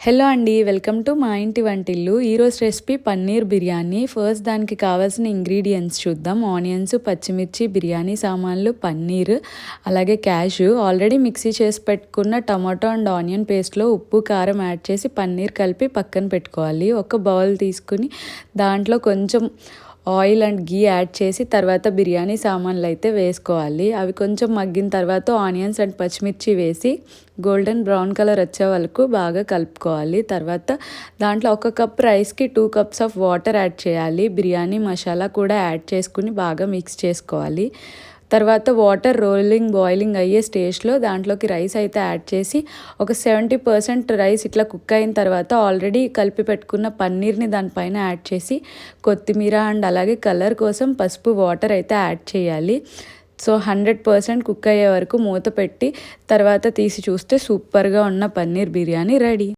Hello అండి, welcome to మా ఇంటి వంటిల్లు. ఈరోజు రెసిపీ పన్నీర్ బిర్యానీ. ఫస్ట్ దానికి కావాల్సిన ఇంగ్రీడియంట్స్ చూద్దాం. ఆనియన్స్, పచ్చిమిర్చి, బిర్యానీ సామాన్లు, పన్నీర్, అలాగే క్యాష్యూ, ఆల్రెడీ మిక్సీ చేసి పెట్టుకున్న టమాటో అండ్ ఆనియన్ పేస్ట్లో ఉప్పు కారం యాడ్ చేసి పన్నీర్ కలిపి పక్కన పెట్టుకోవాలి. ఒక బౌల్ తీసుకుని దాంట్లో కొంచెం ఆయిల్ అండ్ గీ యాడ్ చేసి తర్వాత బిర్యానీ సామాన్లు అయితే వేసుకోవాలి. అవి కొంచెం మగ్గిన తర్వాత ఆనియన్స్ అండ్ పచ్చిమిర్చి వేసి గోల్డెన్ బ్రౌన్ కలర్ వచ్చే వరకు బాగా కలుపుకోవాలి. తర్వాత దాంట్లో 1 కప్ రైస్కి 2 కప్స్ ఆఫ్ వాటర్ యాడ్ చేయాలి. బిర్యానీ మసాలా కూడా యాడ్ చేసుకుని బాగా మిక్స్ చేసుకోవాలి. తర్వాత వాటర్ బాయిలింగ్ అయ్యే స్టేజ్లో దాంట్లోకి రైస్ అయితే యాడ్ చేసి ఒక 70% రైస్ ఇట్లా కుక్ అయిన తర్వాత ఆల్రెడీ కలిపి పెట్టుకున్న పన్నీర్ని దానిపైన యాడ్ చేసి కొత్తిమీర అండ్ అలాగే కలర్ కోసం పసుపు వాటర్ అయితే యాడ్ చేయాలి. సో 100% కుక్ అయ్యే వరకు మూత పెట్టి తర్వాత తీసి చూస్తే సూపర్గా ఉన్న పన్నీర్ బిర్యానీ రెడీ.